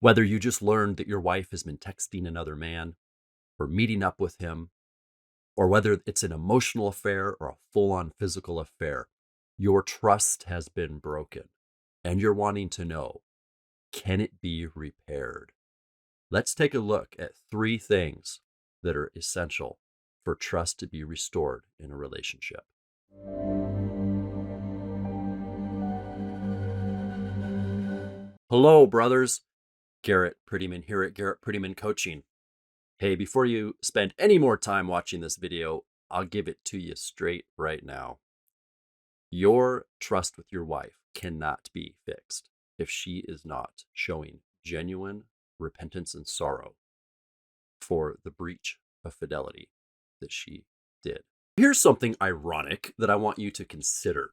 Whether you just learned that your wife has been texting another man or meeting up with him, or whether it's an emotional affair or a full-on physical affair, your trust has been broken and you're wanting to know, can it be repaired? Let's take a look at 3 things that are essential for trust to be restored in a relationship. Hello, brothers. Garrett Prettyman here at Garrett Prettyman Coaching. Hey, before you spend any more time watching this video, I'll give it to you straight right now. Your trust with your wife cannot be fixed if she is not showing genuine repentance and sorrow for the breach of fidelity that she did. Here's something ironic that I want you to consider.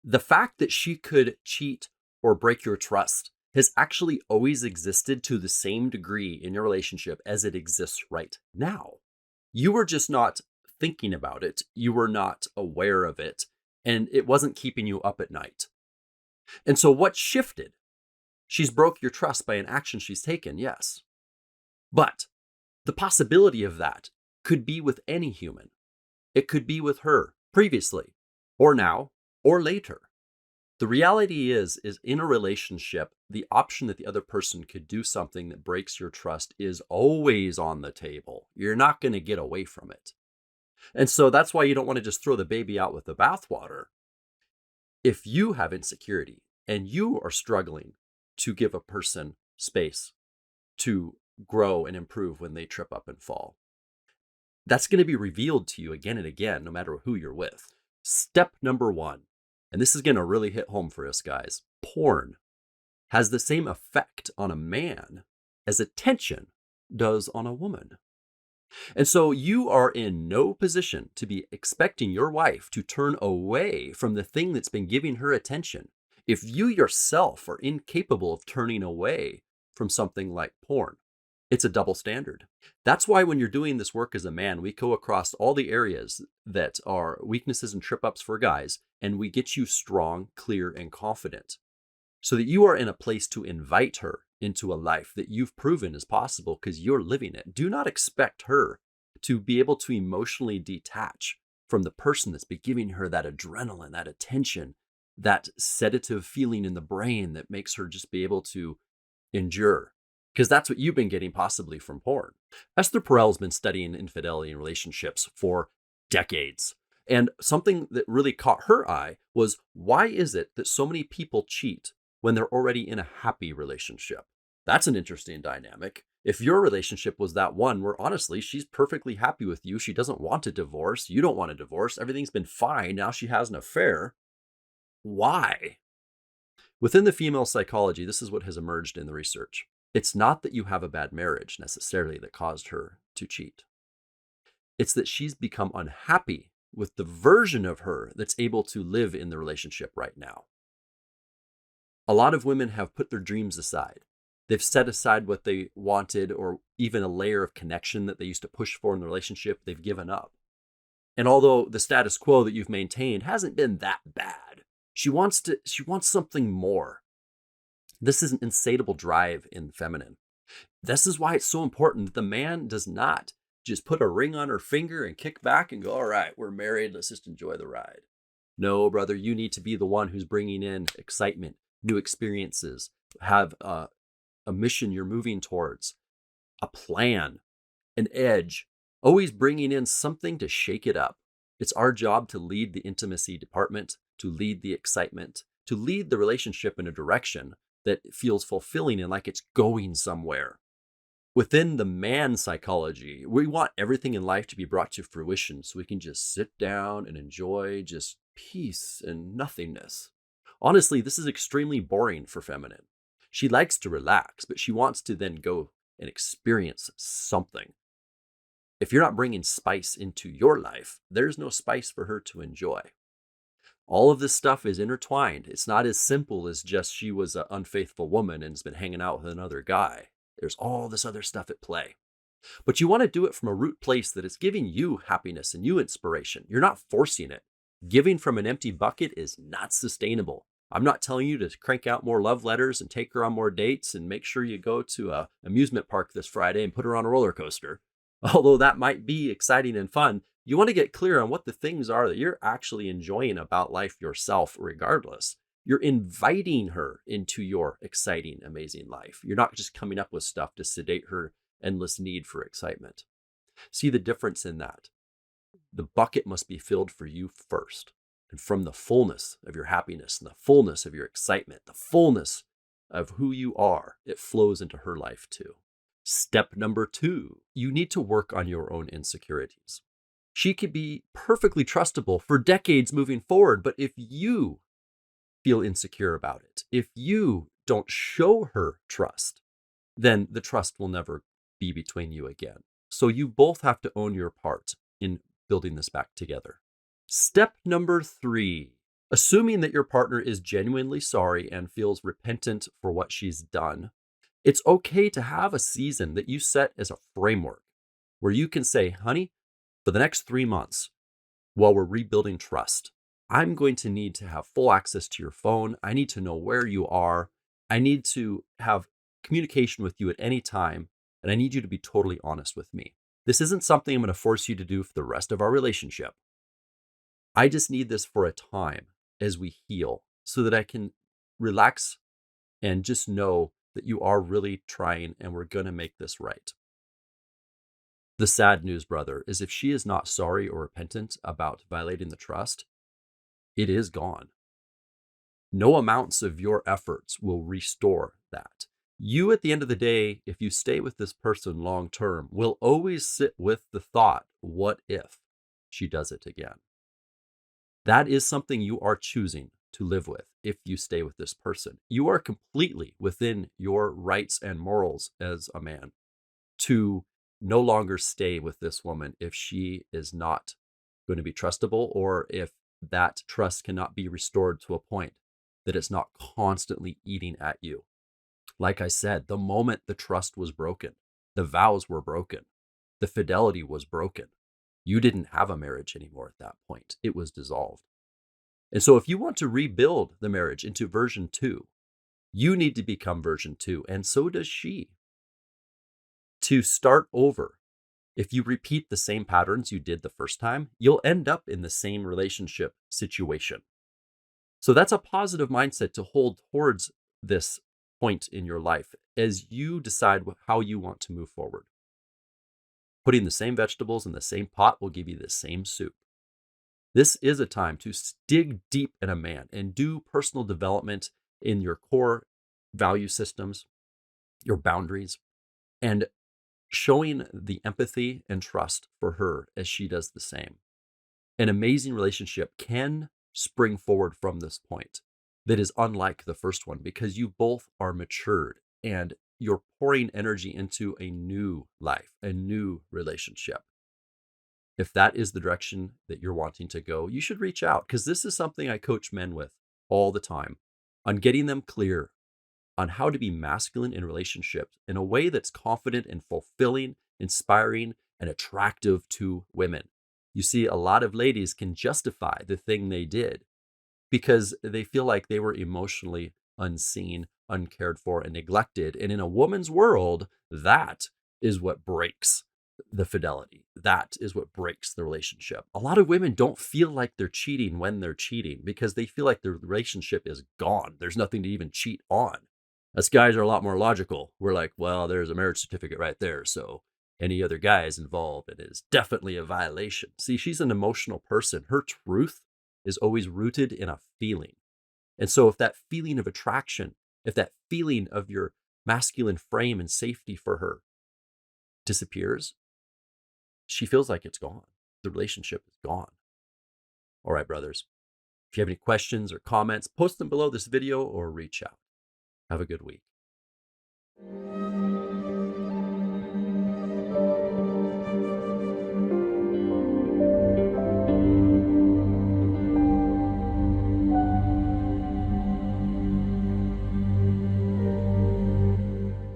The fact that she could cheat or break your trust has actually always existed to the same degree in your relationship as it exists right now. You were just not thinking about it. You were not aware of it, and it wasn't keeping you up at night. And so what shifted? She's broke your trust by an action she's taken, yes. But the possibility of that could be with any human. It could be with her previously, or now, or later. The reality is in a relationship, the option that the other person could do something that breaks your trust is always on the table. You're not going to get away from it. And so that's why you don't want to just throw the baby out with the bathwater. If you have insecurity and you are struggling to give a person space to grow and improve when they trip up and fall, that's going to be revealed to you again and again, no matter who you're with. Step number 1. And this is going to really hit home for us guys. Porn has the same effect on a man as attention does on a woman. And so you are in no position to be expecting your wife to turn away from the thing that's been giving her attention if you yourself are incapable of turning away from something like porn. It's a double standard. That's why when you're doing this work as a man, we go across all the areas that are weaknesses and trip ups for guys, and we get you strong, clear, and confident so that you are in a place to invite her into a life that you've proven is possible because you're living it. Do not expect her to be able to emotionally detach from the person that's been giving her that adrenaline, that attention, that sedative feeling in the brain that makes her just be able to endure. Because that's what you've been getting possibly from porn. Esther Perel's been studying infidelity in relationships for decades. And something that really caught her eye was, why is it that so many people cheat when they're already in a happy relationship? That's an interesting dynamic. If your relationship was that one where honestly, she's perfectly happy with you, she doesn't want a divorce, you don't want a divorce, everything's been fine, now she has an affair, why? Within the female psychology, this is what has emerged in the research. It's not that you have a bad marriage necessarily that caused her to cheat. It's that she's become unhappy with the version of her that's able to live in the relationship right now. A lot of women have put their dreams aside. They've set aside what they wanted or even a layer of connection that they used to push for in the relationship. They've given up. And although the status quo that you've maintained hasn't been that bad, she wants something more. This is an insatiable drive in the feminine. This is why it's so important that the man does not just put a ring on her finger and kick back and go, all right, we're married, let's just enjoy the ride. No, brother, you need to be the one who's bringing in excitement, new experiences, have a mission you're moving towards, a plan, an edge, always bringing in something to shake it up. It's our job to lead the intimacy department, to lead the excitement, to lead the relationship in a direction that feels fulfilling and like it's going somewhere. Within the man psychology, we want everything in life to be brought to fruition so we can just sit down and enjoy just peace and nothingness. Honestly, this is extremely boring for feminine. She likes to relax, but she wants to then go and experience something. If you're not bringing spice into your life, there's no spice for her to enjoy. All of this stuff is intertwined. It's not as simple as just she was an unfaithful woman and has been hanging out with another guy. There's all this other stuff at play. But you want to do it from a root place that is giving you happiness and you inspiration. You're not forcing it. Giving from an empty bucket is not sustainable. I'm not telling you to crank out more love letters and take her on more dates and make sure you go to a amusement park this Friday and put her on a roller coaster. Although that might be exciting and fun, you want to get clear on what the things are that you're actually enjoying about life yourself, regardless. You're inviting her into your exciting, amazing life. You're not just coming up with stuff to sedate her endless need for excitement. See the difference in that. The bucket must be filled for you first. And from the fullness of your happiness and the fullness of your excitement, the fullness of who you are, it flows into her life too. Step number 2, you need to work on your own insecurities. She could be perfectly trustable for decades moving forward, but if you feel insecure about it, if you don't show her trust, then the trust will never be between you again. So you both have to own your part in building this back together. Step number 3, assuming that your partner is genuinely sorry and feels repentant for what she's done, it's okay to have a season that you set as a framework where you can say, honey, for the next 3 months, while we're rebuilding trust, I'm going to need to have full access to your phone. I need to know where you are. I need to have communication with you at any time, and I need you to be totally honest with me. This isn't something I'm going to force you to do for the rest of our relationship. I just need this for a time as we heal so that I can relax and just know that you are really trying and we're going to make this right. The sad news, brother, is if she is not sorry or repentant about violating the trust, it is gone. No amounts of your efforts will restore that. You, at the end of the day, if you stay with this person long term, will always sit with the thought, what if she does it again? That is something you are choosing to live with if you stay with this person. You are completely within your rights and morals as a man to no longer stay with this woman if she is not going to be trustable, or if that trust cannot be restored to a point that it's not constantly eating at you. Like I said, the moment the trust was broken, the vows were broken, the fidelity was broken. You didn't have a marriage anymore at that point. It was dissolved. And so if you want to rebuild the marriage into version 2, you need to become version 2, and so does she. To start over, if you repeat the same patterns you did the first time, you'll end up in the same relationship situation. So that's a positive mindset to hold towards this point in your life as you decide how you want to move forward. Putting the same vegetables in the same pot will give you the same soup. This is a time to dig deep in a man and do personal development in your core value systems, your boundaries, and showing the empathy and trust for her as she does the same. An amazing relationship can spring forward from this point that is unlike the first one because you both are matured and you're pouring energy into a new life, a new relationship. If that is the direction that you're wanting to go, you should reach out, because this is something I coach men with all the time on getting them clear on how to be masculine in relationships in a way that's confident and fulfilling, inspiring, and attractive to women. You see, a lot of ladies can justify the thing they did because they feel like they were emotionally unseen, uncared for, and neglected. And in a woman's world, that is what breaks the fidelity. That is what breaks the relationship. A lot of women don't feel like they're cheating when they're cheating because they feel like the relationship is gone. There's nothing to even cheat on. Us guys are a lot more logical. We're like, well, there's a marriage certificate right there. So any other guys involved, it is definitely a violation. See, she's an emotional person. Her truth is always rooted in a feeling. And so if that feeling of attraction, if that feeling of your masculine frame and safety for her disappears, she feels like it's gone. The relationship is gone. All right, brothers. If you have any questions or comments, post them below this video or reach out. Have a good week.